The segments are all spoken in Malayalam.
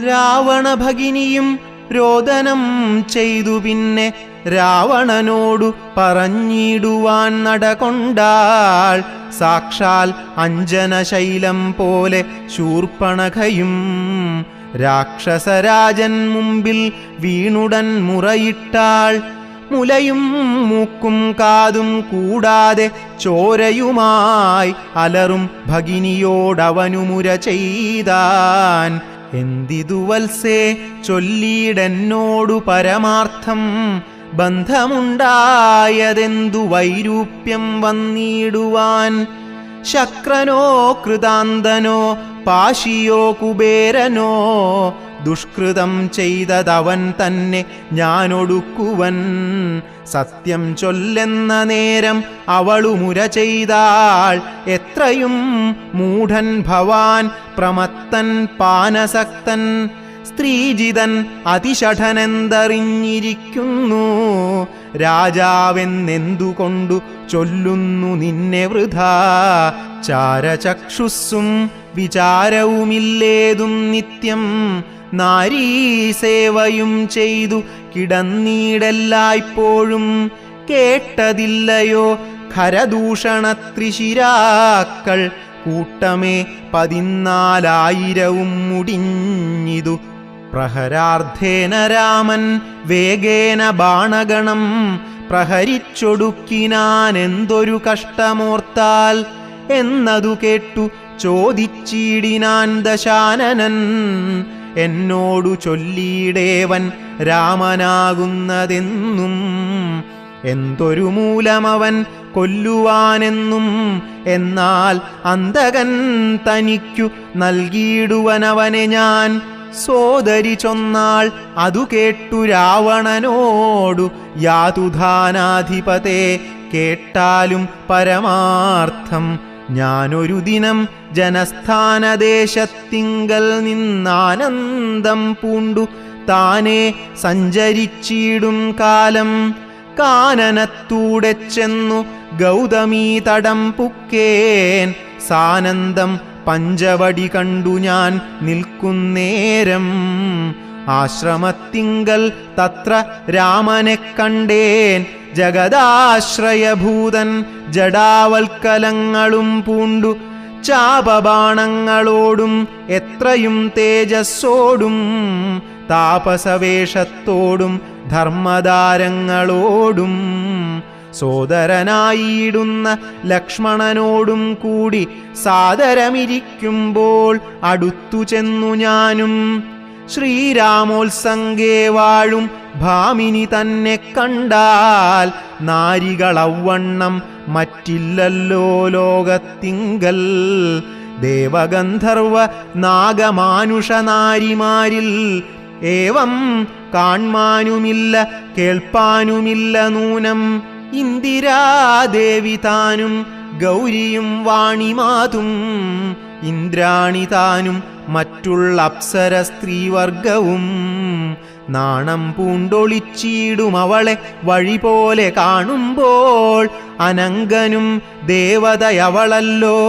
രാവണഭഗിനിയും രോദനം ചെയ്തു പിന്നെ രാവണനോടു പറഞ്ഞിടുവാൻ നടകൊണ്ടാൾ. സാക്ഷാൽ അഞ്ജനശൈലം പോലെ ശൂർപ്പണഖയും രാക്ഷസരാജൻ മുമ്പിൽ വീണുടൻ മുറയിട്ടാൾ. മുലയും മൂക്കും കാതും കൂടാതെ ചോരയുമായി അലറും ഭഗിനിയോടവനു മുര ചെയ്താൻ. എന്തിതു വത്സേ ചൊല്ലിയിടെന്നോടു പരമാർത്ഥം, ബന്ധമുണ്ടായതെന്തു വൈരൂപ്യം വന്നിടുവാൻ. ശക്രനോ കൃതാന്തനോ പാശിയോ കുബേരനോ ദുഷ്കൃതം ചെയ്തതവൻ തന്നെ ഞാനൊടുക്കുവൻ. സത്യം ചൊല്ലെന്ന നേരം അവളു മുര ചെയ്താൾ. എത്രയും മൂഢൻ ഭവാൻ പ്രമത്തൻ പാനസക്തൻ, സ്ത്രീജിതൻ അതിഷഠനെന്തറിഞ്ഞിരിക്കുന്നു. രാജാവെന്നെന്തുകൊണ്ടു ചൊല്ലുന്നു നിന്നെ വൃഥാ. ചാരചക്ഷുസ്സും വിചാരവുമില്ലേതും നിത്യം, നാരീസേവയും ചെയ്തു കിടന്നീടെല്ലായ്പ്പോഴും. കേട്ടതില്ലയോ ഖരദൂഷണത്രിശിരാക്കൾ, കൂട്ടമേ 14,000 മുടിഞ്ഞിതു. പ്രഹരാർദ്ധേന രാമൻ വേഗേന ബാണഗണം പ്രഹരിച്ചൊടുക്കിനാനെന്തൊരു കഷ്ടമോർത്താൽ. എന്നതു കേട്ടു ചോദിച്ചിടിനാൻ ദശാനനൻ, എന്നോടു ചൊല്ലിയിടേവൻ രാമനാകുന്നതെന്നും. എന്തൊരു മൂലമവൻ കൊല്ലുവാനെന്നും. എന്നാൽ അന്തകൻ തനിക്കു നൽകിയിടുവനവനെ ഞാൻ. സോദരി ചൊന്നാൾ അതു കേട്ടു രാവണനോടു, യാതുധാനാധിപതേ കേട്ടാലും പരമാർത്ഥം. ഞാനൊരു ദിനം ജനസ്ഥാനദേശത്തിങ്കൽ നിന്നാനന്ദം പൂണ്ടു താനേ സഞ്ചരിച്ചിടും കാലം. കാനനത്തൂടെ ചെന്നു ഗൗതമീ തടം പുക്കേൻ. സാനന്ദം പഞ്ചവടി കണ്ടു ഞാൻ നിൽക്കുന്നേരം. ആശ്രമത്തിങ്കൽ തത്ര രാമനെ കണ്ടേൻ. ജഗദാശ്രയഭൂതൻ ജഡാവൽക്കലങ്ങളും പൂണ്ടു, ചാപബാണങ്ങളോടും എത്രയും തേജസ്സോടും, താപസവേഷത്തോടും ധർമ്മദാരങ്ങളോടും. സോദരനായിടുന്ന ലക്ഷ്മണനോടും കൂടി സാദരമിരിക്കുമ്പോൾ അടുത്തു ചെന്നു ഞാനും. ശ്രീരാമോത്സംഗേ വാഴും ഭാമിനി തന്നെ കണ്ടാൽ, നാരികളവണ്ണം മറ്റില്ലല്ലോ ലോകത്തിങ്കൽ. ദേവഗന്ധർവ നാഗമാനുഷ നാരിമാരിൽ ഏവം കാൺമാനുമില്ല കേൾപ്പാനുമില്ല നൂനം. ഇന്ദിരാദേവി താനും ഗൗരിയും വാണിമാതും, ഇന്ദ്രാണി താനും മറ്റുള്ള അപ്സര സ്ത്രീവർഗവും. നാണം പൂണ്ടൊളിച്ചിടും അവളെ വഴി പോലെ കാണുമ്പോൾ. അനങ്കനും ദേവതയവളല്ലോ,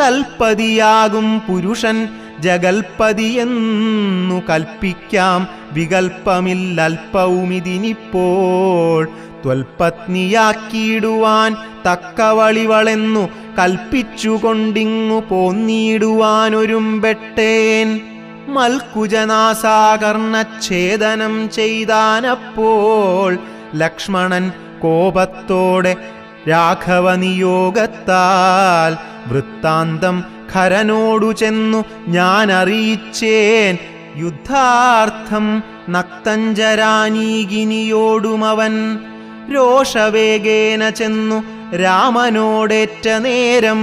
തൽപതിയാകും പുരുഷൻ ജഗൽപതിയെന്നു കൽപ്പിക്കാം. വികൽപ്പമില്ലൽപ്പവുമിതിനിപ്പോൾ. ത്വൽപത്നിയാക്കിയിടുവാൻ തക്കവളിവളെന്നു കൽപ്പിച്ചുകൊണ്ടിങ്ങു പോന്നിടുവാനൊരുമ്പെട്ടേൻ. മൽക്കുജനാസാകർണച്ഛേദനം ചെയ്താനപ്പോൾ ലക്ഷ്മണൻ കോപത്തോടെ രാഘവനിയോഗത്താൽ. വൃത്താന്തം ഖരനോടു ചെന്നു ഞാൻ അറിയിച്ചേൻ. യുദ്ധാർത്ഥം നക്തഞ്ചരാനീകിനിയോടുമവൻ. രോഷവേഗേന ചെന്നു രാമനോടേറ്റ നേരം.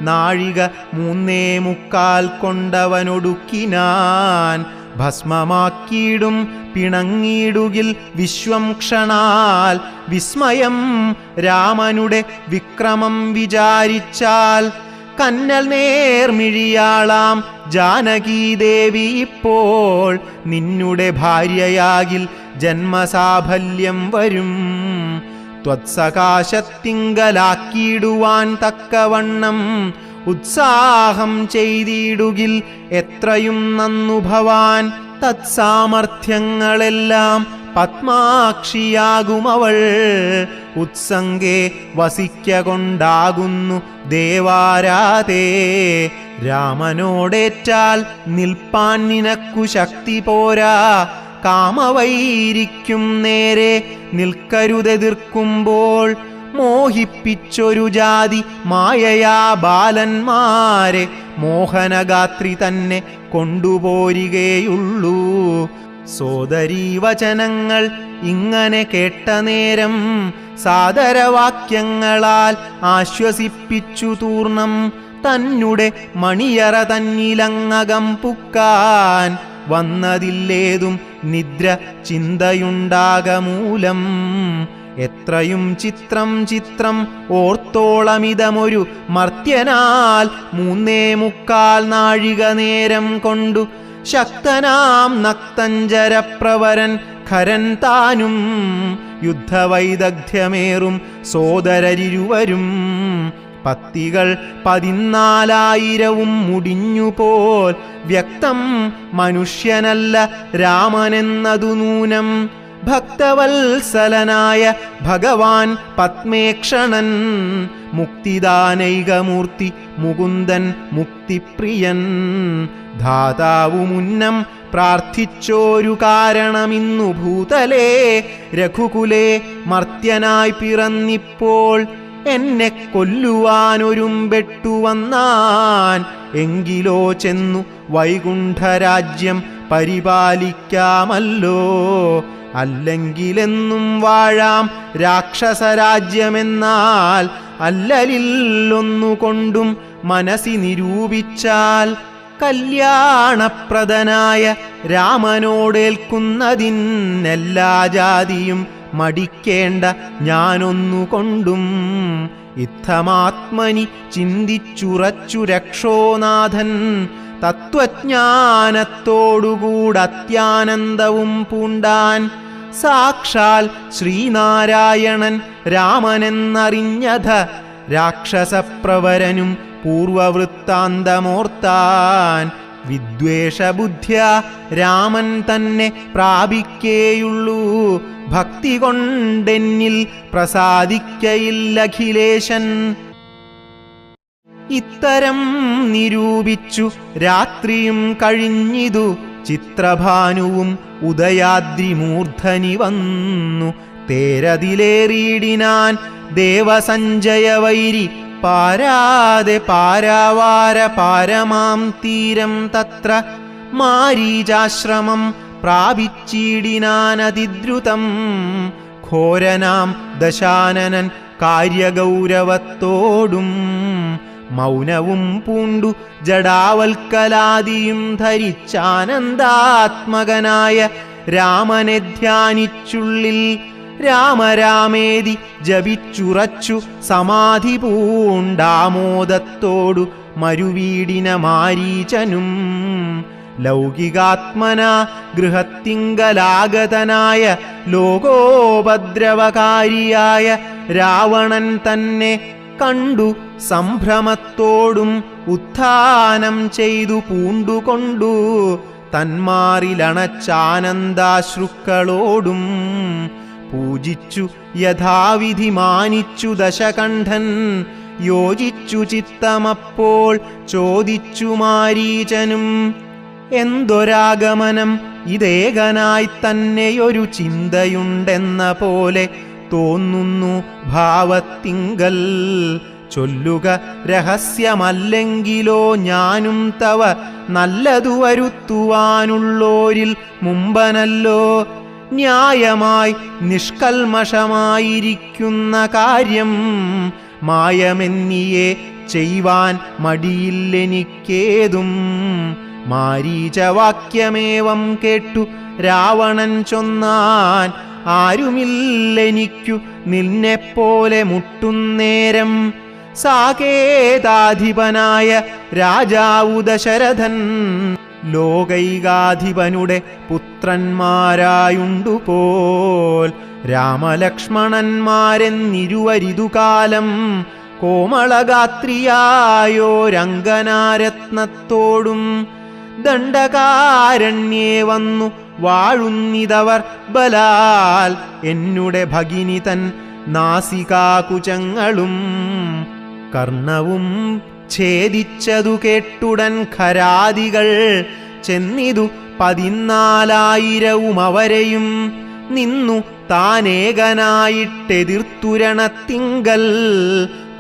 നാഴിക 3:45 കൊണ്ടവനൊടുക്കിനാൻ. ഭസ്മമാക്കിയിടും പിണങ്ങിയിടുകിൽ വിശ്വം ക്ഷണാൽ. വിസ്മയം രാമനുടെ വിക്രമം വിചാരിച്ചാൽ. കന്നൽ നേർമിഴിയാളാം ജാനകീദേവി ഇപ്പോൾ. നിന്നുടെ ഭാര്യയാകിൽ ജന്മസാഫല്യം വരും. ത്വത്സകാശത്തിങ്കലാക്കിയിടുവാൻ തക്കവണ്ണം ഉത്സാഹം ചെയ്തിടുകിൽ എത്രയും നന്നു ഭവാൻ. തത്സാമർഥ്യങ്ങളെല്ലാം പത്മാക്ഷിയാകുമവൾ. ഉത്സംഗേ വസിക്ക കൊണ്ടാകുന്നു ദേവാരാധേ. രാമനോടേറ്റാൽ നിൽപ്പാൻ നിനക്കു ശക്തി പോരാ. കാമവൈരിക്കും നേരെ നിൽക്കരുതെതിർക്കുമ്പോൾ. മോഹിപ്പിച്ചൊരു ജാതി മായയാ ബാലന്മാരെ മോഹനഗാത്രി തന്നെ കൊണ്ടുപോരികയുള്ളൂ. സോദരീ വചനങ്ങൾ ഇങ്ങനെ കേട്ട നേരം സാദരവാക്യങ്ങളാൽ ആശ്വസിപ്പിച്ചു തൂർണം. തന്നെ മണിയറ തന്നിലങ്ങകം പുക്കാൻ വന്നതില്ലേതും നിദ്ര ചിന്തയുണ്ടാകമൂലം. എത്രയും ചിത്രം ചിത്രം ഓർത്തോളമിതമൊരു മർത്യനാൽ 3.25 നാഴിക നേരം കൊണ്ടു ശക്തനാം നക്തഞ്ചരപ്രവരൻ ഖരൻ താനും യുദ്ധവൈദഗ്ധ്യമേറും സോദരരിരുവരും. പത്തികൾ 14,000 മുടിഞ്ഞുപോൽ. വ്യക്തം മനുഷ്യനല്ല രാമനെന്നതു നൂനം. ഭക്തവത്സലനായ ഭഗവാൻ പത്മേക്ഷണൻ. മുക്തിദാനൈകമൂർത്തി മുകുന്ദൻ മുക്തിപ്രിയൻ. ധാതാവു മുന്നം പ്രാർത്ഥിച്ചോരു കാരണമിന്നു ഭൂതലേ. രഘുകുലേ മർത്യനായി പിറന്നിപ്പോൾ എന്നെ കൊല്ലുവാനൊരുമ്പെട്ടു വന്നാൻ. എങ്കിലോ ചെന്നു വൈകുണ്ഠരാജ്യം പരിപാലിക്കാമല്ലോ. അല്ലെങ്കിലെന്നും വാഴാം രാക്ഷസരാജ്യമെന്നാൽ. അല്ലലില്ലൊന്നുകൊണ്ടും മനസ്സി നിരൂപിച്ചാൽ കല്യാണപ്രദനായ രാമനോടേൽക്കുന്നതിനെല്ലാ ജാതിയും മടിക്കേണ്ട ഞാനൊന്നുകൊണ്ടും. ഇത്തമാത്മനി ചിന്തിച്ചുറച്ചു രക്ഷോനാഥൻ. തത്വജ്ഞാനത്തോടുകൂടത്യാനന്ദവും പൂണ്ടാൻ. സാക്ഷാൽ ശ്രീനാരായണൻ രാമനെന്നറിഞ്ഞത രാക്ഷസപ്രവരനും പൂർവവൃത്താന്തമോർത്താൻ. വിദ്വേഷബുദ്ധ്യ രാമൻ തന്നെ പ്രാപിക്കേയുള്ളൂ. ഭക്തി കൊണ്ടെന്നിൽ പ്രസാദിക്കയില്ലഖിലേശൻ. ഇത്തരം നിരൂപിച്ചു രാത്രിയും കഴിഞ്ഞിതു. ചിത്രഭാനുവും ഉദയാദ്രിമൂർധനി വന്നു. തേരതിലേറിയിടിനാൻ ദേവസഞ്ജയവൈരി. പാരാതെ പാരാവാര പാരമാം തീരം തത്ര. മാരീചാശ്രമം പ്രാപിച്ചിടിനാനതിദ്രുതം. ഘോരനാം ദശാനനൻ കാര്യഗൗരവത്തോടും മൗനവും പൂണ്ടു ജഡാവൽക്കലാദിയും ധരിച്ചാനന്ദാത്മകനായ രാമനെ ധ്യാനിച്ചുള്ളിൽ. രാമരാമേതി ജപിച്ചുറച്ചു സമാധി പൂണ്ടാമോദത്തോടു മരുവീടിന മാരീചനും. ലൗകികാത്മന ഗൃഹത്തിങ്കലാഗതനായ ലോകോപദ്രവകാരിയായ രാവണൻ തന്നെ കണ്ടു സംഭ്രമത്തോടും ഉത്ഥാനം ചെയ്തു പൂണ്ടുകൊണ്ടു. തന്മാറിലണച്ചാനന്ദാശ്രുക്കളോടും പൂജിച്ചു യഥാവിധി മാനിച്ചു ദശകണ്ഠൻ. യോജിച്ചു ചിത്തമപ്പോൾ ചോദിച്ചു മാരീചനും. എന്തൊരാഗമനം ഇതേകനായി തന്നെയൊരു ചിന്തയുണ്ടെന്ന പോലെ തോന്നുന്നു ഭാവത്തിങ്കൽ. ചൊല്ലുക രഹസ്യമല്ലെങ്കിലോ ഞാനും തവ നല്ലതു വരുത്തുവാനുള്ളോരിൽ മുമ്പനല്ലോ. ന്യായമായി നിഷ്കൽമഷമായിരിക്കുന്ന കാര്യം മായമെന്നിയെ ചെയ്യുവാൻ മടിയില്ലെനിക്കേതും. മാരീചവാക്യമേവം കേട്ടു രാവണൻ ചൊന്നാൻ. ആരുമില്ലെനിക്കു നിന്നെപ്പോലെ മുട്ടുന്നേരം. സാകേതാധിപനായ രാജാവു ദശരഥൻ ലോകൈകാധിപനുടെ പുത്രന്മാരായുണ്ടുപോൽ. രാമലക്ഷ്മണന്മാരെന്നിരുവരിതുകാലം കോമളഗാത്രിയായോരംഗനാരത്നത്തോടും ദണ്ഡകാരണ്യേ വന്നു വാഴുന്നിതവർ ബലാൽ എന്നുടെ ഭഗിനി തൻ നാസികാകുചങ്ങളും കർണവും ഛേദിച്ചതു കേട്ടുടൻ ഖരാദികൾ ചെന്നിതു 14,000 അവരെയും നിന്നു താനേകനായിട്ടെതിർത്തുരണത്തിങ്കൽ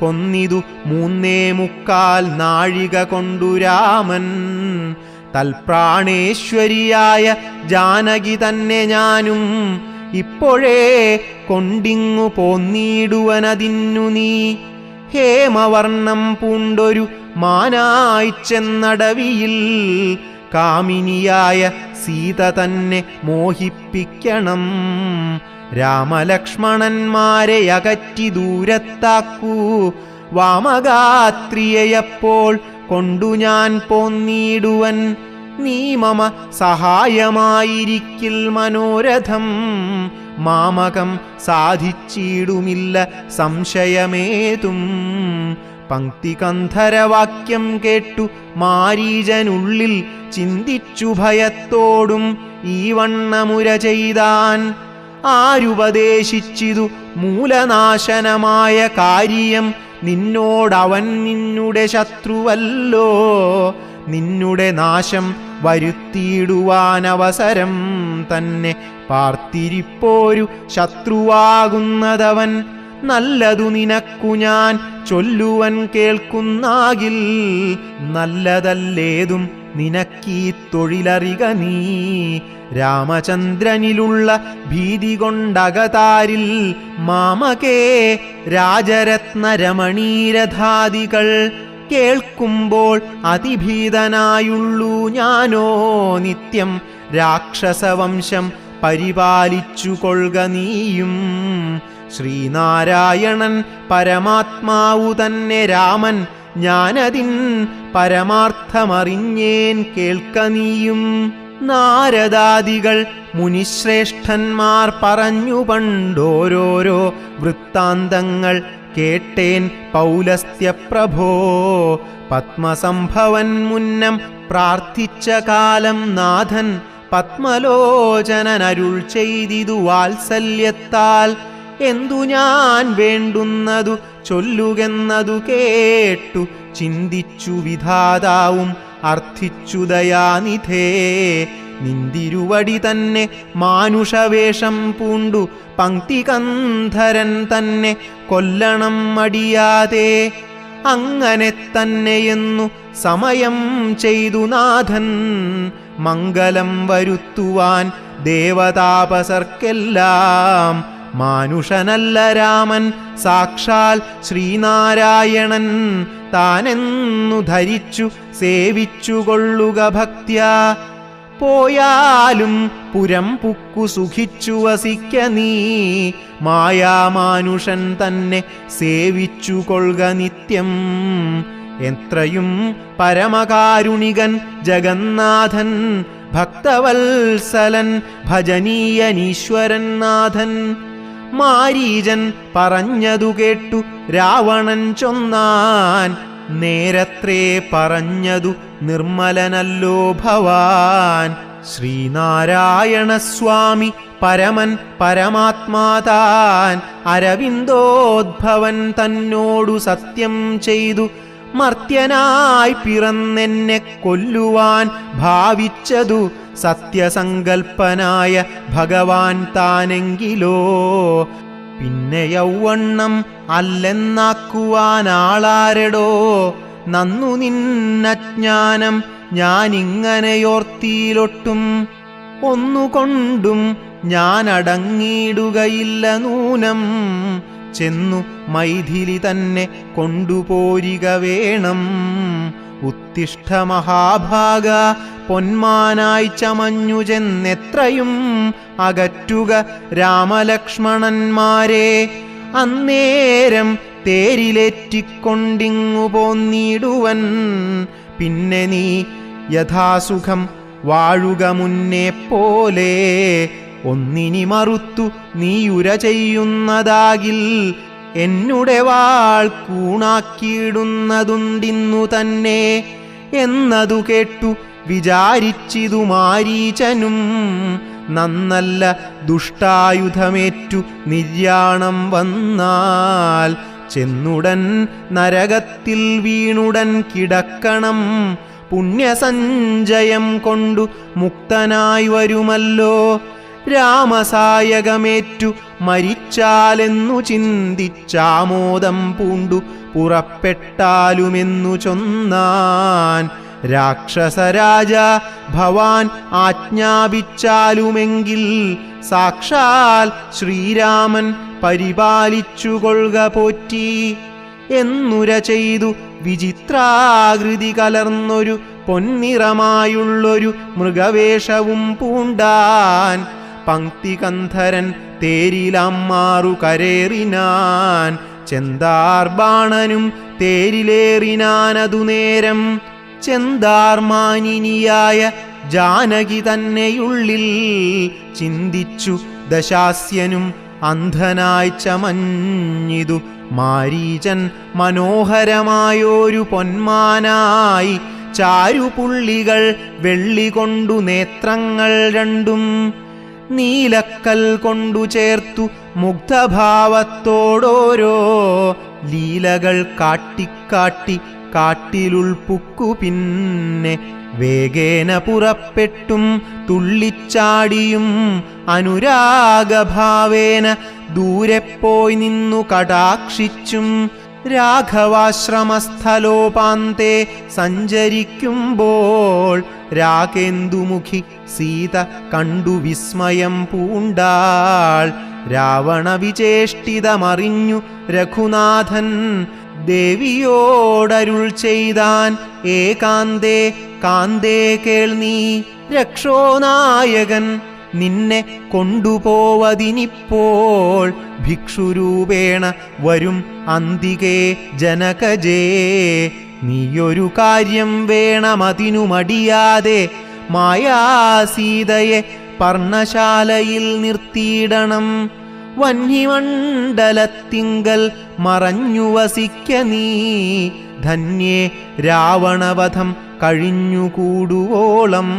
കൊന്നിതു 3.25 നാഴിക കൊണ്ടു രാമൻ. തൽപ്രാണേശ്വരിയായ ജാനകി തന്നെ ഞാനും ഇപ്പോഴേ കൊണ്ടിങ്ങു പോന്നിടുവനതിന്നു നീ ഹേമവർണം പൂണ്ടൊരു മാനായി ചെന്നടവിയിൽ കാമിനിയായ സീത തന്നെ മോഹിപ്പിക്കണം. രാമലക്ഷ്മണന്മാരെ അകറ്റി ദൂരത്താക്കൂ. വാമഗാത്രിയപ്പോൾ കൊണ്ടു ഞാൻ പോന്നിടുവൻ. നീ മമ സഹായമായിരിക്കിൽ മനോരഥം മാമകം സാധിച്ചിടുമില്ല സംശയമേതും. പങ്ക്തികന്ധരവാക്യം കേട്ടു മാരീചനുള്ളിൽ ചിന്തിച്ചു ഭയത്തോടും ഈ വണ്ണമുര ചെയ്താൻ. ആരുപദേശിച്ചിതു മൂലനാശനമായ കാര്യം നിന്നോടവൻ നിന്നുടെ ശത്രുവല്ലോ. നിന്നുടെ നാശം വരുത്തിയിടുവാനവസരം തന്നെ പാർത്തിരിപ്പോരു ശത്രുവാകുന്നതവൻ. നല്ലതു നിനക്കു ഞാൻ ചൊല്ലുവൻ കേൾക്കുന്നാകിൽ നല്ലതല്ലേതും നിനക്കീ തൊഴിലറിക നീ. രാമചന്ദ്രനിലുള്ള ഭീതി കൊണ്ടകതാരിൽ മാമകേ രാജരത്നരമണീരഥാദികൾ കേൾക്കുമ്പോൾ അതിഭീതനായുള്ളൂ ഞാനോ നിത്യം. രാക്ഷസവംശം പരിപാലിച്ചു കൊള്ളുക നീയും. ശ്രീനാരായണൻ പരമാത്മാവു തന്നെ രാമൻ ഞാനതിൻ പരമാർത്ഥമറിഞ്ഞേൻ കേൾക്ക നീയും. നാരദാദികൾ മുനിശ്രേഷ്ഠന്മാർ പറഞ്ഞു പണ്ടോരോരോ വൃത്താന്തങ്ങൾ കേട്ടേൻ പൗലസ്ത്യപ്രഭോ. പത്മസംഭവൻ മുന്നം പ്രാർത്ഥിച്ച കാലം നാഥൻ പത്മലോചനനരുൾ ചെയ്തിതു വാത്സല്യത്താൽ. എന്തു ഞാൻ വേണ്ടുന്നതു ചൊല്ലുകെന്നതു കേട്ടു ചിന്തിച്ചു വിധാതാവും അർത്ഥിച്ചു ദയാനിധേ. നിന്തിരുവടി തന്നെ മാനുഷവേഷം പൂണ്ടു പങ്ക്തികന്ധരൻ തന്നെ കൊല്ലണം മടിയാതെ. അങ്ങനെ തന്നെയെന്നു സമയം ചെയ്തു നാഥൻ മംഗലം വരുത്തുവാൻ ദേവതാപസർക്കെല്ലാം. മാനുഷനല്ല രാമൻ സാക്ഷാൽ ശ്രീനാരായണൻ താനെന്നു ധരിച്ചു സേവിച്ചുകൊള്ളുക ഭക്ത്യാ. പോയാലും പുരം പുക്കു സുഖിച്ചു വസിക്ക നീ. മായാമാനുഷൻ തന്നെ സേവിച്ചു കൊള്ളുക നിത്യം. എത്രയും പരമകാരുണികൻ ജഗന്നാഥൻ ഭക്തവത്സലൻ ഭജനീയനീശ്വരൻ നാഥൻ. മാരീചൻ പറഞ്ഞതു കേട്ടു രാവണൻ ചൊന്നാൻ. നേരത്രേ പറഞ്ഞതു നിർമ്മലനല്ലോ ഭവാൻ. ശ്രീനാരായണസ്വാമി പരമൻ പരമാത്മാതാൻ അരവിന്ദോദ്ഭവൻ തന്നോടു സത്യം ചെയ്തു മർത്യനായി പിറന്നെന്നെ കൊല്ലുവാൻ ഭാവിച്ചതു സത്യസങ്കൽപ്പനായ ഭഗവാൻ താനെങ്കിലോ. പിന്നെ യൗവണ്ണം അല്ലെന്നാക്കുവാനാളാരെടോ. നന്നു നിന്നജ്ഞാനം ഞാനിങ്ങനെയോർത്തിയിലൊട്ടും. ഒന്നുകൊണ്ടും ഞാനടങ്ങിയിടുകയില്ല നൂനം. ചെന്നു മൈഥിലി തന്നെ കൊണ്ടുപോരിക വേണം. ഉത്തിഷ്ഠ മഹാഭാഗ പൊന്മാനായി ചമഞ്ഞു ചെന്നെത്രയും അകറ്റുക രാമലക്ഷ്മണന്മാരെ. അന്നേരം തേരിലേറ്റിക്കൊണ്ടിങ്ങു പോന്നിടുവൻ. പിന്നെ നീ യഥാസുഖം വാഴുക മുന്നേ പോലെ. ഒന്നിനി മറുത്തു നീയുര ചെയ്യുന്നതാകിൽ എന്നുടെ വാൾ കൂണാക്കിയിടുന്നതുണ്ടിന്നു തന്നെ എന്നതു കേട്ടു വിചാരിച്ചിതു മാരീചനും. നന്നല്ല ദുഷ്ടായുധമേറ്റു നിര്യാണം വന്നാൽ ചെന്നുടൻ നരകത്തിൽ വീണുടൻ കിടക്കണം. പുണ്യസഞ്ചയം കൊണ്ടു മുക്തനായി വരുമല്ലോ. രാമസായകമേറ്റു മരിച്ചാലെന്നു ചിന്തിച്ചാമോദം പൂണ്ടു പുറപ്പെട്ടാലുമെന്നു ചൊന്നാൻ. രാക്ഷസരാജ ഭവാൻ ആജ്ഞാപിച്ചാലുമെങ്കിൽ സാക്ഷാൽ ശ്രീരാമൻ പരിപാലിച്ചുകൊള്ളുക പോറ്റി എന്നുര ചെയ്തു വിചിത്രാകൃതി കലർന്നൊരു പൊന്നിറമായുള്ളൊരു മൃഗവേഷവും പൂണ്ടാൻ. പങ്ക്തികന്ധരൻ തേരിലമ്മാറു കരേറിനാൻ. ചെന്താർബാണനും തേരിലേറിനാനതു നേരം. ചെന്താർമാനിനിയായ ജാനകി തന്നെയുള്ളിൽ ചിന്തിച്ചു ദശാസ്യനും അന്ധനായി ചമഞ്ഞിതു. മാരീചൻ മനോഹരമായോരു പൊന്മാനായി ചാരുപുള്ളികൾ വെള്ളികൊണ്ടു നേത്രങ്ങൾ രണ്ടും നീലക്കൽ കൊണ്ടു ചേർത്തു മുഗ്ധഭാവത്തോടോരോ ലീലകൾ കാട്ടിക്കാട്ടി കാട്ടിലുൾപ്പുക്കു പിന്നെ വേഗേന പുറപ്പെട്ടും തുള്ളിച്ചാടിയും അനുരാഗഭാവേന ദൂരെ പോയി നിന്നു കടാക്ഷിച്ചും രാഘവാശ്രമസ്ഥലോപാന്തേ സഞ്ചരിക്കുമ്പോൾ രാഗേന്ദുമുഖി സീത കണ്ടു വിസ്മയം പൂണ്ടാൾ. രാവണവിചേഷ്ടിതമറിഞ്ഞു രഘുനാഥൻ ദേവിയോടരുൾ ചെയ്താൻ. ഏകാന്തേ കാന്തേ കേൾനീ, രക്ഷോനായകൻ നിന്നെ കൊണ്ടുപോവതിനിപ്പോൾ ഭിക്ഷുരൂപേണ വരും അന്തികേ ജനകജേ. നീയൊരു കാര്യം വേണമതിനു മടിയാതെ മായാസീതയെ പർണശാലയിൽ നിർത്തിയിടണം. വഹ്നിമണ്ഡലത്തിങ്കൽ മറഞ്ഞു വസിക്ക നീ, ധന്യേ രാവണവധം കഴിഞ്ഞുകൂടുവോളം.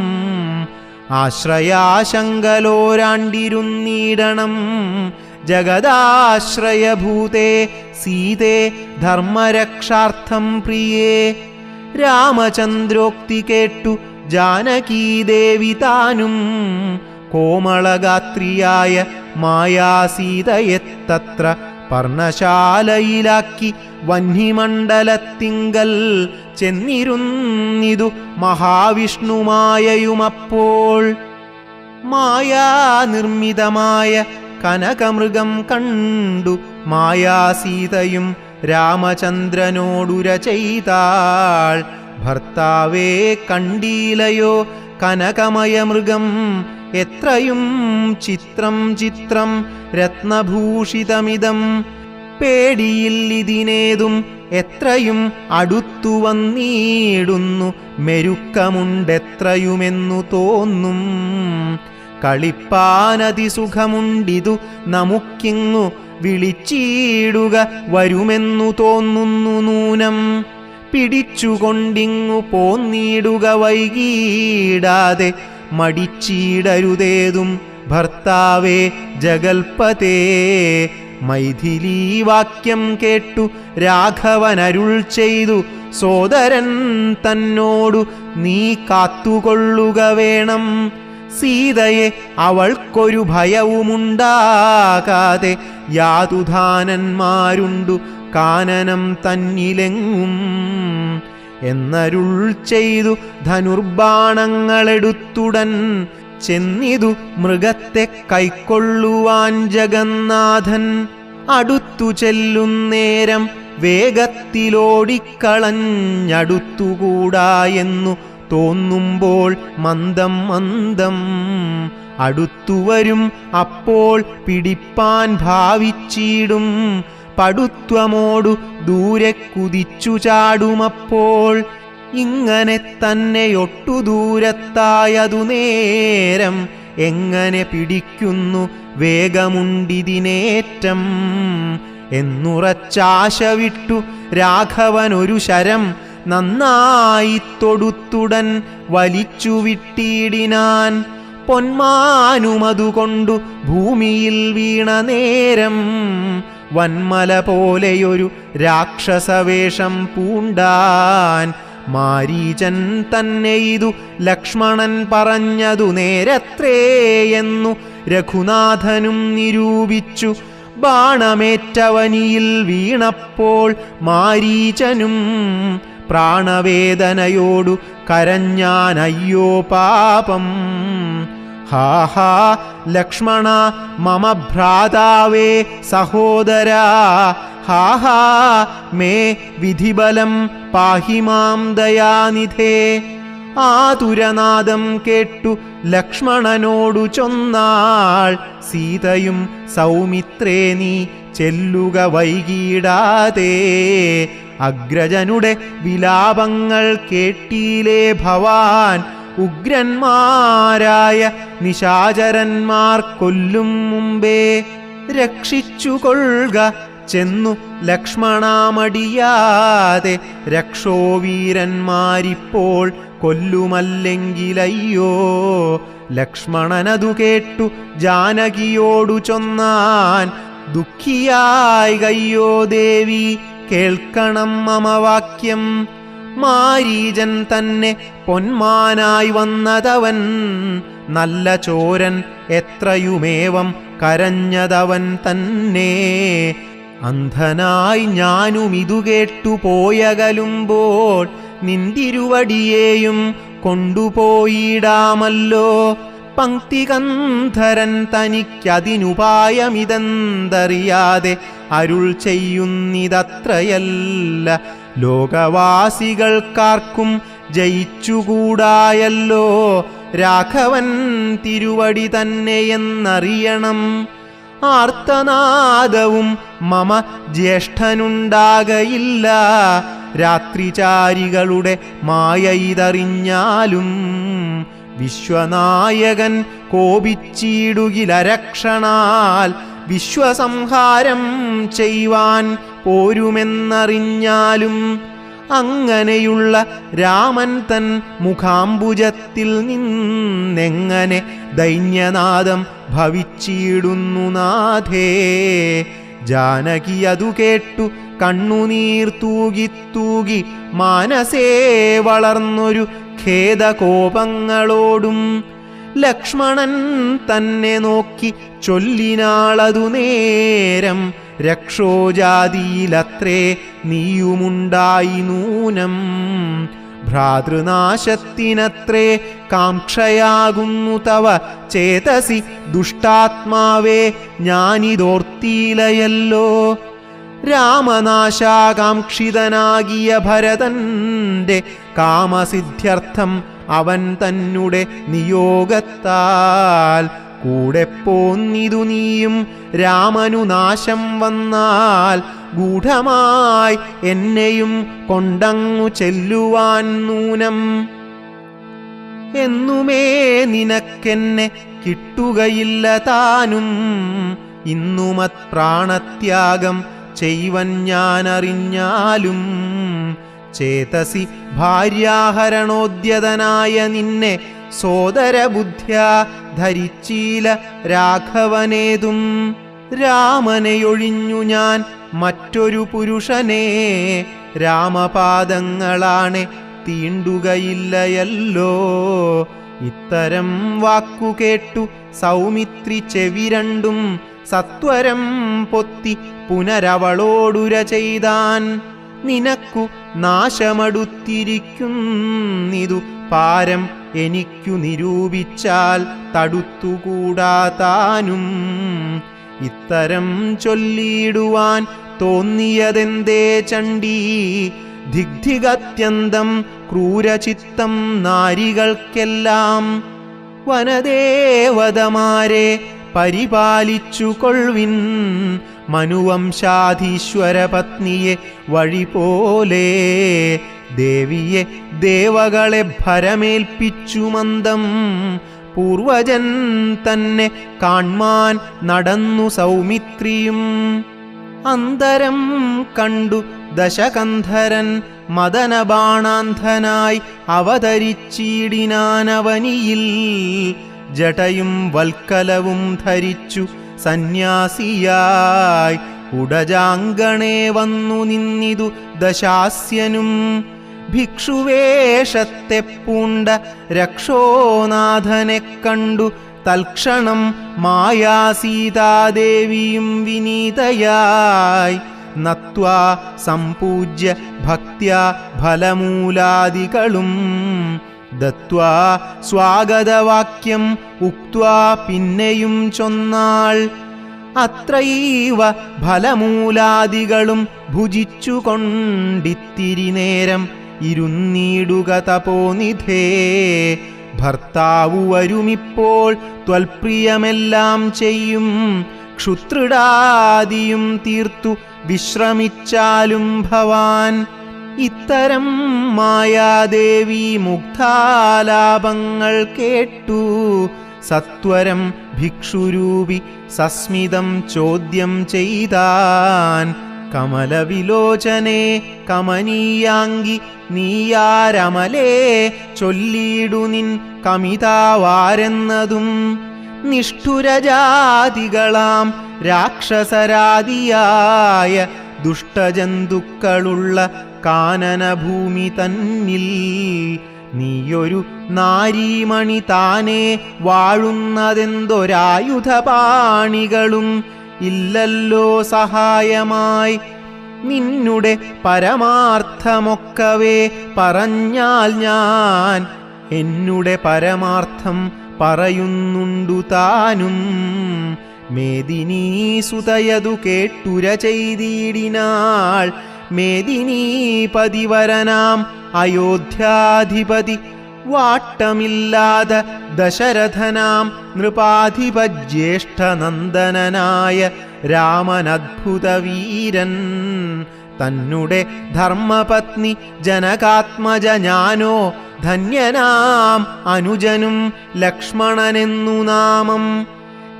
ആശ്രയാശങ്കലോരാണ്ടിരുന്നീടണം ജഗദാശ്രയഭൂതേ സീതേ ധർമ്മരക്ഷാർത്ഥം പ്രിയേ. രാമചന്ദ്രോക്തി കേട്ടു ജാനകീദേവി താനും കോമളഗാത്രിയായ മായാസീതയെത്തത്ര പർണശാലയിലാക്കി വഹ്നിമണ്ഡലത്തിങ്കൽ ചെന്നിരുന്നിതു മഹാവിഷ്ണുമായയുമപ്പോൾ. മായാനിർമ്മിതമായ കനകമൃഗം കണ്ടു മായാസീതയും രാമചന്ദ്രനോടുര ചെയ്താൾ. ഭർത്താവേ കണ്ടീലയോ കനകമയമൃഗം, എത്രയും ചിത്രം ചിത്രം രത്നഭൂഷിതമിതം. പേടിയില്ലിതിനേതും എത്രയും അടുത്തു വന്നിടുന്നു, മെരുക്കമുണ്ടെത്രയുമെന്നു തോന്നും. കളിപ്പാനതിസുഖമുണ്ടിതു നമുക്കിങ്ങു വിളിച്ചിടുക വരുമെന്നു തോന്നുന്നു നൂനം. പിടിച്ചുകൊണ്ടിങ്ങു പോന്നിടുക വൈകീടാതെ, മടിച്ചിടരുതേതും ഭർത്താവേ ജഗൽപതേ. മൈഥിലീ വാക്യം കേട്ടു രാഘവനരുൾ ചെയ്തു, സോദരൻ തന്നോടു നീ കാത്തുകൊള്ളുക വേണം. സീതയെ അവൾക്കൊരു ഭയവുമുണ്ടാകാതെ യാതുധാനന്മാരുണ്ടു കാനനം തന്നിലെങ്ങും എന്നരുൾ ചെയ്തു ധനുർബാണങ്ങളെടുത്തുടൻ ചെന്നിതു മൃഗത്തെ കൈക്കൊള്ളുവാൻ ജഗന്നാഥൻ. അടുത്തു ചെല്ലുന്നേരം വേഗത്തിലോടിക്കളഞ്ഞടുത്തുകൂടാ എന്നു തോന്നുമ്പോൾ മന്ദം മന്ദം അടുത്തുവരും അപ്പോൾ പിടിപ്പാൻ ഭാവിച്ചിടും. പടുത്വമോടു ദൂരെ കുതിച്ചു ചാടുമപ്പോൾ. ഇങ്ങനെ തന്നെയൊട്ടു ദൂരത്തായതു നേരം എങ്ങനെ പിടിക്കുന്നു വേഗമുണ്ടിതിനേറ്റം. എന്നുറച്ചാശ വിട്ടു രാഘവനൊരു ശരം നന്നായി തൊടുത്തുടൻ വലിച്ചു വിട്ടിടിനാൻ. പൊന്മാനുമതുകൊണ്ടു ഭൂമിയിൽ വീണ നേരം വന്മല പോലെയൊരു രാക്ഷസവേഷം പൂണ്ടാൻ. മാരീചൻ തന്നെ ഇതു ലക്ഷ്മണൻ പറഞ്ഞതു നേരത്രേയെന്നു രഘുനാഥനും നിരൂപിച്ചു. ബാണമേറ്റവനിയിൽ വീണപ്പോൾ മാരീചനും പ്രാണവേദനയോടു കരഞ്ഞാനയ്യോ പാപം. ഹാ ഹാ ലക്ഷ്മണ മമ ഭ്രാതാവേ സഹോദരാ, ഹാ ഹാ മേ വിധിബലം പാഹി മാം ദയാനിധേ. ആതുരനാദം കേട്ടു ലക്ഷ്മണനോടു ചൊന്നാൾ സീതയും, സൗമിത്രേ നീ ചെല്ലുക വൈകിടാതെ. അഗ്രജനുടെ വിലാപങ്ങൾ കേട്ടീലേ ഭവാൻ, ഉഗ്രന്മാരായ നിശാചരന്മാർ കൊല്ലും മുമ്പേ. രക്ഷിച്ചുകൊള്ളുക ചെന്നു ലക്ഷ്മണാമടിയാതെ, രക്ഷോവീരന്മാരിപ്പോൾ കൊല്ലുമല്ലെങ്കിലയ്യോ. ലക്ഷ്മണനതു കേട്ടു ജാനകിയോടു ചൊന്നാൻ, ദുഃഖിയായി കയ്യോ ദേവി കേൾക്കണം മമ വാക്യം. മാരീചൻ തന്നെ പൊന്മാനായി വന്നതവൻ, നല്ല ചോരൻ എത്രയുമേവം കരഞ്ഞതവൻ തന്നെ. അന്ധനായി ഞാനും ഇതു കേട്ടു പോയകലുമ്പോൾ, നിന്തിരുവടിയേയും കൊണ്ടുപോയിടാമല്ലോ. പങ്ക്തികന്ധരൻ തനിക്കതിനുപായമിതെന്തറിയാതെ അരുൾ ചെയ്യുന്നിതത്രയല്ല. ലോകവാസികൾക്കാർക്കും ജയിച്ചുകൂടായല്ലോ രാഘവൻ തിരുവടി തന്നെയെന്നറിയണം. ആർത്തനാദവും മമ ജ്യേഷ്ഠനുണ്ടാകയില്ല, രാത്രിചാരികളുടെ മായ ഇതറിഞ്ഞാലും. വിശ്വനായകൻ കോപിച്ചിടുകിലരക്ഷണാൽ, വിശ്വസംഹാരം ചെയ്യുവാൻ പോരുമെന്നറിഞ്ഞാലും. അങ്ങനെയുള്ള രാമൻ തൻ മുഖാംബുജത്തിൽ നിന്നെങ്ങനെ ദൈന്യനാദം ഭവിച്ചിടുന്നു നാഥേ. ജാനകി അതു കേട്ടു കണ്ണുനീർ തൂകി തൂകി മാനസേ വളർന്നൊരു ഖേദകോപങ്ങളോടും ലക്ഷ്മണൻ തന്നെ നോക്കി ചൊല്ലിനാളതു നേരം. രക്ഷോജാതിയിലത്രേ നീയുമുണ്ടായി നൂനം, ഭ്രാതൃനാശത്തിനത്രേ കാംക്ഷയാകുന്നു തവ ചേതസി ദുഷ്ടാത്മാവേ ഞാനിതോർത്തീലയല്ലോ. രാമനാശാകാംക്ഷിതനാകിയ ഭരതന്റെ കാമസിദ്ധ്യർത്ഥം അവൻ തന്നെ നിയോഗത്താൽ കൂടെ പോന്നിതു നീയും. രാമനു നാശം വന്നാൽ ഗൂഢമായി എന്നെയും കൊണ്ടങ്ങു ചെല്ലുവാൻ നൂനം. എന്നുമേ നിനക്കെന്നെ കിട്ടുകയില്ല താനും, ഇന്നുമത് പ്രാണത്യാഗം ചെയ്വൻ ഞാനറിഞ്ഞാലും. ചേതസി ഭാര്യാഹരണോദ്യതനായ നിന്നെ സോദരബുദ്ധ്യാ ധരിച്ചീല രാഘവനേതും. രാമനെയൊഴിഞ്ഞു ഞാൻ മറ്റൊരു പുരുഷനെ രാമപാദങ്ങളാണെ തീണ്ടുകയില്ലയല്ലോ. ഇത്തരം വാക്കുകേട്ടു സൗമിത്രി ചെവി രണ്ടും സത്വരം പൊത്തി പുനരവളോടുര ചെയ്താൻ. നിനക്കു നാശമടുത്തിരിക്കുന്നിതു പാരം എനിക്കു നിരൂപിച്ചാൽ തടുത്തുകൂടാ താനും. ഇത്തരം ചൊല്ലിയിടുവാൻ തോന്നിയതെന്തേ ചണ്ഡീ, ദിഗ്ധിഗത്യന്തം ക്രൂരചിത്തം നാരികൾക്കെല്ലാം. വനദേവതമാരെ പരിപാലിച്ചു കൊൾവിൻ, മനുവംശാധീശ്വര പത്നിയെ വഴി പോലെ. ദേവിയെ ദേവകളെ ഭരമേൽപ്പിച്ചു മന്ദം, പൂർവജൻ തന്നെ കാൺമാൻ നടന്നു സൗമിത്രിയും. അന്തരം കണ്ടു ദശകന്ധരൻ മദനബാണാന്ധനായി അവതരിച്ചിടിനാനവനിയിൽ. ജടയും വൽക്കലവും ധരിച്ചു സന്യാസിയായി ഉടജാങ്കണേ വന്നു നിന്നിതു ദശാസ്യനും. ഭിക്ഷുവേഷത്തെ പൂണ്ട രക്ഷോനാഥനെ കണ്ടു തൽക്ഷണം മായാസീതാദേവിയും വിനീതയായി നത്വാ സംപൂജ്യ ഭക്ത്യാ ഫലമൂലാദികളും ദത്വാ സ്വാഗതവാക്യം ഉക്ത്വാ പിന്നെയും ചൊന്നാൾ. അത്രൈവ ഫലമൂലാദികളും ഭുജിച്ചുകൊണ്ടിത്തിരി നേരം ഇരുന്നീടുക തപോനിധേ. ഭർത്താവു വരുമിപ്പോൾ ത്വൽപ്രിയമെല്ലാം ചെയ്യും. ക്ഷുത്രിടാദിയും തീർത്തു വിശ്രമിച്ചാലും ഭവാൻ. ഇത്തരം മായാദേവി മുഗ്ധാലാപങ്ങൾ കേട്ടു സത്വരം ഭിക്ഷുരൂപി സസ്മിതം ചോദ്യം ചെയ്താൻ. കമലവിലോചനേ കമനീയാങ്കി നീയാരമലേ ചൊല്ലിയിടു നിൻ കമിതാവാരെന്നതും. നിഷ്ഠുരജാതികളാം രാക്ഷസരാദിയായ ദുഷ്ടജന്തുക്കളുള്ള കാനനഭൂമി തന്നിൽ നീയൊരു നാരീമണി താനേ വാഴുന്നതെന്തൊരായുധപാണികളും ഇല്ലല്ലോ സഹായമായി. നിന്നുടെ പരമാർത്ഥമൊക്കവേ പറഞ്ഞാൽ ഞാൻ എന്നുടെ പരമാർത്ഥം പറയുന്നുണ്ടു താനും. മേദിനീസുതയതു കേട്ടുര ചെയ്തിടിനാൾ. മേദിനീപതിവരനാം അയോധ്യാധിപതി വാട്ടമില്ലാത ദശരഥനാം നൃപാധിപജ്യേഷ്ഠനന്ദനനായ രാമനദ്ഭുതവീരൻ. തന്നുടെ ധർമ്മപത്നി ജനകാത്മജ ഞാനോ ധന്യനാം അനുജനും ലക്ഷ്മണനെന്നു നാമം.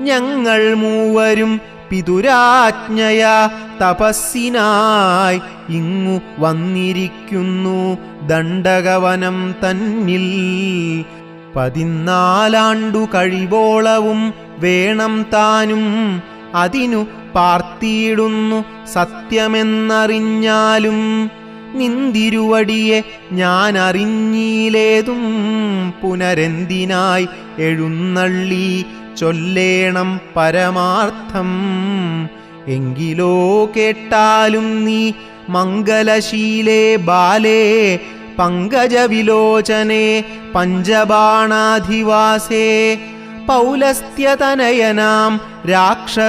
ഞങ്ങൾ മൂവരും പിതുരാജ്ഞയാ തപസ്സിനായി ഇങ്ങു വന്നിരിക്കുന്നു ദണ്ഡകവനം തന്നിൽ. 14 കഴിവോളവും വേണം താനും. അതിനു പാർത്തിയിടുന്നു സത്യമെന്നറിഞ്ഞാലും. നിന്തിരുവടിയെ ഞാൻ അറിഞ്ഞീലേതും പുനരെന്തിനായി എഴുന്നള്ളി ചൊല്ലേണം പരമാർത്ഥം. എങ്കിലോ കേട്ടാലും നീ മംഗലശീലേ ബാലേ പങ്കജവിലോചനേ പഞ്ചബാണാധിവാസേ. പൗലസ്ത്യതനയനാം രാക്ഷസരാജാവു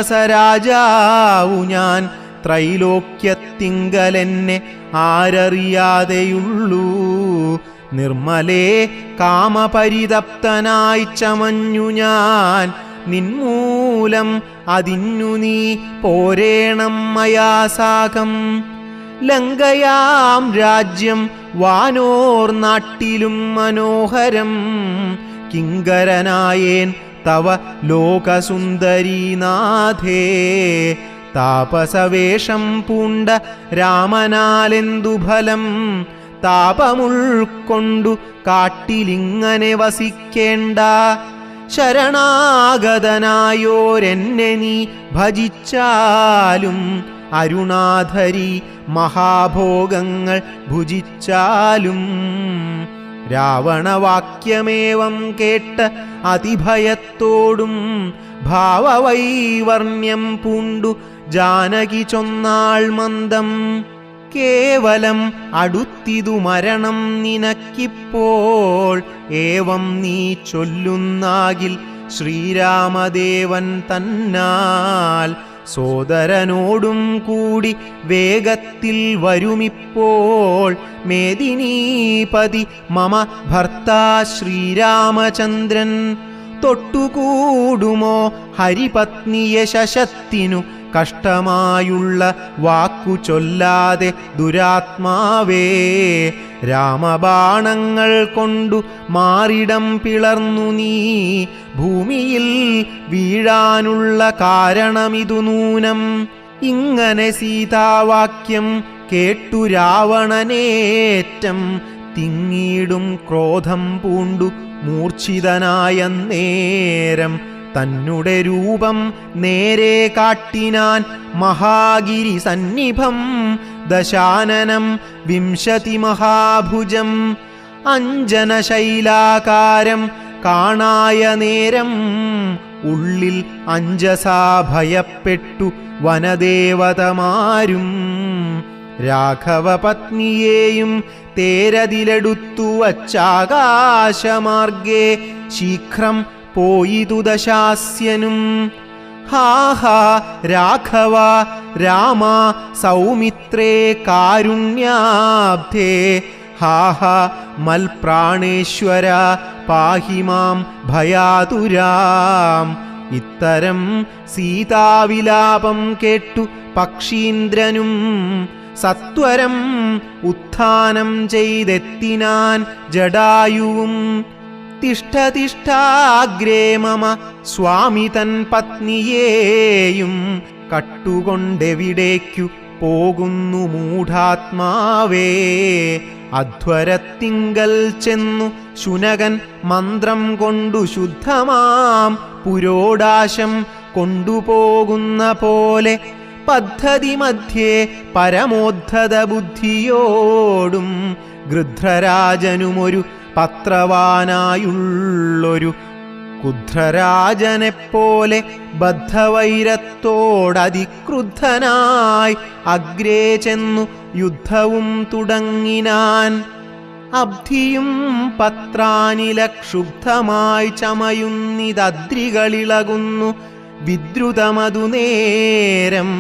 ഞാൻ ത്രൈലോക്യത്തിങ്കലെന്നെ ആരറിയാതെയുള്ളൂ. നിർമ്മലേ കാമപരിതപ്തനായി ചമഞ്ഞു ഞാൻ നിന്മൂലം. അതിന്നു നീ പോരേണം മയാസാകം. ലങ്കയാം രാജ്യം വാനോർ നാട്ടിലും മനോഹരം. കിങ്കരനായേൻ തവ ലോകസുന്ദരീനാഥേ. താപസവേഷം പൂണ്ട രാമനാലെന്തു ഫലം. താപമുൾക്കൊണ്ടു കാട്ടിലിങ്ങനെ വസിക്കേണ്ട. ശരണാഗതനായോരെന്നെ നീ ഭജിച്ചാലും അരുണാധരി മഹാഭോഗങ്ങൾ ഭുജിച്ചാലും. രാവണവാക്യമേവം കേട്ട് അതിഭയത്തോടും ഭാവവൈവർണ്യം പൂണ്ടു ജാനകി ചൊന്നാൾ മന്ദം. കേവലം അടുത്തിതു മരണം നിനക്കിപ്പോൾ. ഏവം നീ ചൊല്ലുന്നാകിൽ ശ്രീരാമദേവൻ തന്നാൽ സോദരനോടും കൂടി വേഗത്തിൽ വരുമിപ്പോൾ. മേദിനീപതി മമ ഭർത്താ ശ്രീരാമചന്ദ്രൻ. തൊട്ടുകൂടുമോ ഹരിപത്നിയെ ശശത്തിനു കഷ്ടമായുള്ള വാക്കു ചൊല്ലാതെ ദുരാത്മാവേ. രാമബാണങ്ങൾ കൊണ്ടു മാറിടം പിളർന്നു നീ ഭൂമിയിൽ വീഴാനുള്ള കാരണമിതു നൂനം. ഇങ്ങനെ സീതാവാക്യം കേട്ടു രാവണനേറ്റം തിങ്ങിടും ക്രോധം പൂണ്ടു മൂർച്ഛിതനായ നേരം തന്നുടെ രൂപം നേരെ കാട്ടിനാൻ മഹാഗിരി സന്നിഭം ദശാനനം 20 മഹാഭുജം അഞ്ജനശൈലാകാരം കാണായ നേരം ഉള്ളിൽ അഞ്ജസാ ഭയപ്പെട്ടു വനദേവതമാരും രാഘവപത്നിയെയും തേരതിലെടുത്തു വച്ചാകാശമാർഗേ ശീഘ്രം പോയിതു ദശാസ്യനും. ഹാഹാ രാഘവ രാമ സൗമിത്രേ കാരുണ്യാബ്ധേ ഹാഹാ മൽപ്രാണേശ്വര പാഹി മാം ഭയാതുരാം. ഇത്തരം സീതാവിലാപം കേട്ടു പക്ഷീന്ദ്രനും സത്വരം ഉത്ഥാനം ചെയ്തെത്തിനാൻ ജടായുവും. തിഷ്ഠ തിഷ്ഠാഗ്രേ മമ സ്വാമി തൻ പത്നിയേയും കട്ടുകൊണ്ടെവിടേക്കു പോകുന്നു മൂഢാത്മാവേ. അധ്വരത്തിങ്കൽ ചെന്നു ശുനകൻ മന്ത്രം കൊണ്ടു ശുദ്ധമാം പുരോടാശം കൊണ്ടുപോകുന്ന പോലെ പദ്ധതി മധ്യേ പരമോദ്ധത ബുദ്ധിയോടും ഗൃധ്രരാജനുമൊരു പത്രവാനായുള്ളൊരു കുധ്രരാജനെപ്പോലെ ബദ്ധവൈരത്തോടതിക്രുദ്ധനായി അഗ്രേ ചെന്നു യുദ്ധവും തുടങ്ങിനാൻ. അബ്ധിയും പത്രാനിലക്ഷുബ്ധമായി ചമയുന്നിതദ്രികളിളകുന്നു വിദ്രുതമതു നേരം.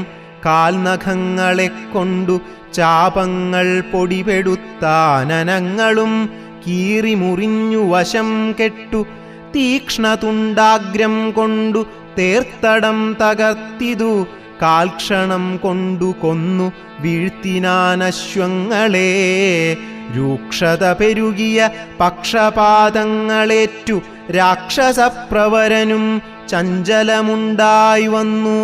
കാൽനഖങ്ങളെ കൊണ്ടു ചാപങ്ങൾ പൊടിപെടുത്താനനങ്ങളും കീറി മുറിഞ്ഞു വശം കെട്ടു തീക്ഷ്ണതുണ്ടാഗ്രം കൊണ്ടു തേർത്തടം തകർത്തിതു കാൽക്ഷണം കൊണ്ടു കൊന്നു വീഴ്ത്തിനാനശ്വങ്ങളെ. രൂക്ഷത പെരുകിയ പക്ഷപാതങ്ങളേറ്റു രാക്ഷസപ്രവരനും ചഞ്ചലമുണ്ടായി വന്നു.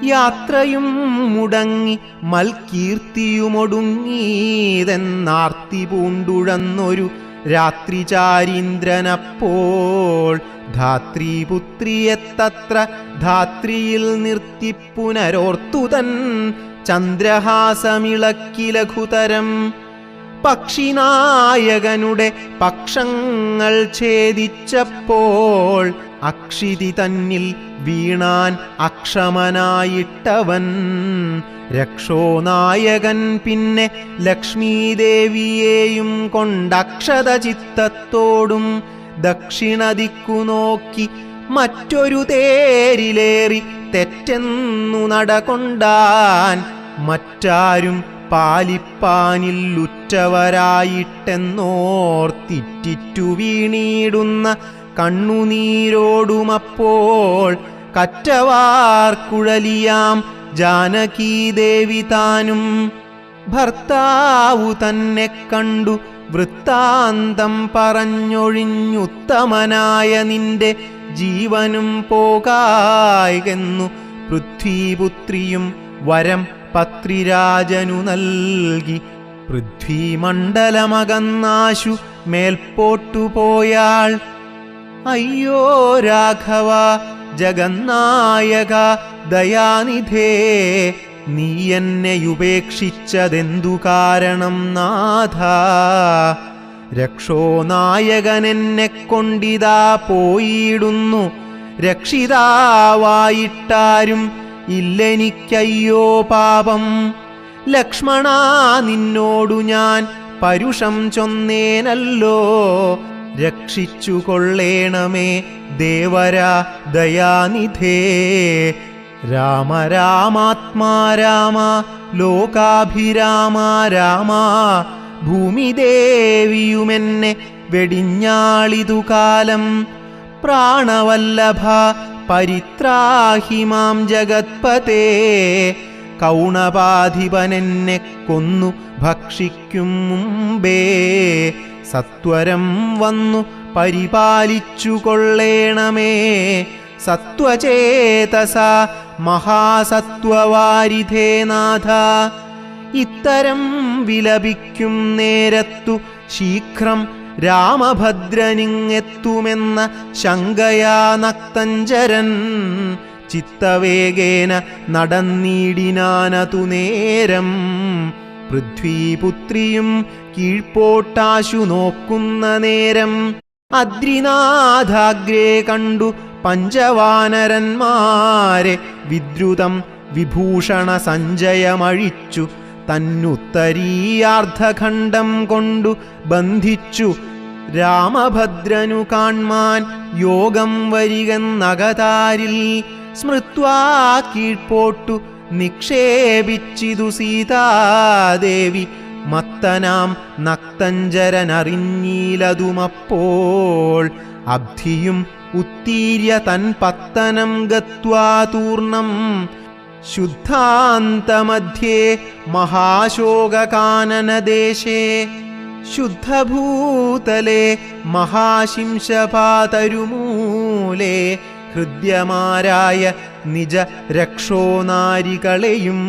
യാത്രയും മുടങ്ങി മൽകീർത്തിയുമൊടുങ്ങീതെന്നാർത്തി പൂണ്ടുഴന്നൊരു രാത്രിചാരീന്ദ്രനപ്പോൾ ധാത്രീപുത്രിയെത്തത്ര ധാത്രിയിൽ നിർത്തി പുനരോർത്തുതൻ ചന്ദ്രഹാസമിളക്കി ലഘുതരം. പക്ഷിനായകനുടെ പക്ഷങ്ങൾ ഛേദിച്ചപ്പോൾ അക്ഷിതി തന്നിൽ വീണാൻ അക്ഷമനായിട്ടവൻ. രക്ഷോനായകൻ പിന്നെ ലക്ഷ്മീദേവിയെയും കൊണ്ടക്ഷത ചിത്തത്തോടും ദക്ഷിണദിക്കു നോക്കി മറ്റൊരു തേരിലേറി തെറ്റെന്നു നടകൊണ്ടാൻ. മറ്റാരും പാലിപ്പാനില്ലുറ്റവരായിട്ടെന്നോർത്തിറ്റിറ്റു വീണിടുന്ന കണ്ണുനീരോടുമപ്പോൾ കറ്റവാർ കുഴലിയാം ജാനകീദേവി താനും. ഭർത്താവു തന്നെ കണ്ടു വൃത്താന്തം പറഞ്ഞൊഴിഞ്ഞുത്തമനായ നിന്റെ ജീവനും പോകായെന്നു പൃഥ്വീപുത്രിയും വരം പത്രിരാജനു നൽകി. പൃഥ്വീമണ്ഡലമകന്നാശു മേൽപോട്ടുപോയാൾ. അയ്യോ രാഘവ ജഗന്നായക ദയാനിധേ, നീ എന്നെയുപേക്ഷിച്ചതെന്തു കാരണം നാഥ? രക്ഷോനായകനെന്നെ കൊണ്ടിതാ പോയിടുന്നു, രക്ഷിതാവായിട്ടാരും ഇല്ലെനിക്കയ്യോ പാപം. ലക്ഷ്മണ നിന്നോടു ഞാൻ പരുഷം ചൊന്നേനല്ലോ, രക്ഷിച്ചു കൊള്ളേണമേ ദേവരാ ദയാനിധേ. രാമ രാമാത്മാ രാമ ലോകാഭിരാമ രാമ, ഭൂമിദേവിയുമെന്നെ വെടിഞ്ഞാളിതു കാലം. പ്രാണവല്ലഭ പരിത്രാഹി മാം ജഗത്പതേ, കൗണപാധിപനെന്നെ കൊന്നു ഭക്ഷിക്കും മുമ്പേ സത്വരം വന്നു പരിപാലിച്ചു കൊള്ളേണമേ സത്വചേതസ മഹാസത്വവാരിധേ നാഥ. ഇത്തരം വിലപിക്കും നേരത്തു ശീഘ്രം രാമഭദ്രനിങ്ങെത്തുമെന്ന ശങ്കയാ നക്തഞ്ചരൻ ചിത്തവേഗേന നടന്നീടിനാനതു നേരം. പൃഥ്വീപുത്രിയും കീഴ്പോട്ടാശു നോക്കുന്ന നേരം അദ്രിനാഥാഗ്രേ കണ്ടു പഞ്ചവാനരന്മാരെ വിദ്രുതം വിഭൂഷണ സഞ്ജയമഴിച്ചു തന്നുത്തരീയാർദ്ധഖണ്ഡം കൊണ്ടു ബന്ധിച്ചു. രാമഭദ്രനു കാൺമാൻ യോഗം വരികെന്നകതാരിൽ സ്മൃത്വാ കീഴ്പോട്ടു നിക്ഷേപിച്ചിതു സീതാദേവി. മത്തനാം നക്തഞ്ചരനറിഞ്ഞീലതുമപ്പോൾ അബ്ധിയും ഉത്തീര്യ തൻ പത്തനം ഗത്വാ തൂർണം. ശുദ്ധാന്തമധ്യേ മഹാശോകകാനനദേശേ ശുദ്ധഭൂതലേ മഹാശിംശപാതരുമൂലേ ഹൃദ്യമാരായ നിജ രക്ഷോനാരികളെയും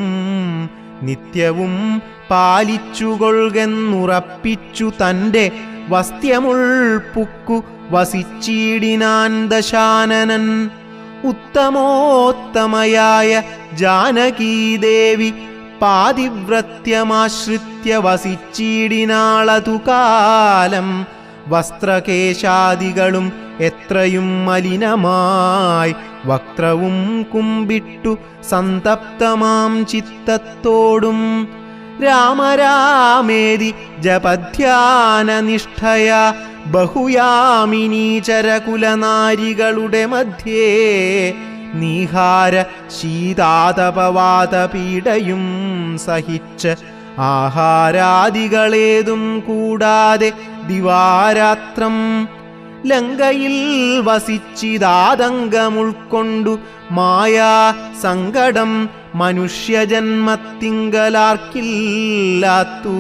നിത്യവും പാലിച്ചുകൊള്ളുകെന്നുറപ്പിച്ചു തൻ്റെ വസ്ത്യമുൾപ്പുക്കു വസിച്ചിടിനാൻ ദശാനനൻ. ഉത്തമോത്തമയായ ജാനകീദേവി പാതിവ്രത്യമാശ്രിത്യ വസിച്ചിടിനാളതു കാലം. വസ്ത്രകേശാദികളും എത്രയും മലിനമായി വക്രവും കുമ്പിട്ടു സന്തപ്തമാം ചിത്തത്തോടും രാമരാമേതി ജപധ്യാനനിഷ്ഠയ ബഹുയാമിനീചരകുലനാരികളുടെ മധ്യേ നീഹാര ശീതാതപവാതപീഡയും സഹിച്ച് ആഹാരാദികളേതും കൂടാതെ ദിവാരാത്രം ലങ്കയിൽ വസിച്ചിതാതങ്കമുൾക്കൊണ്ടു മായാ സങ്കടം മനുഷ്യജന്മത്തിങ്കലാർക്കില്ലാത്തു.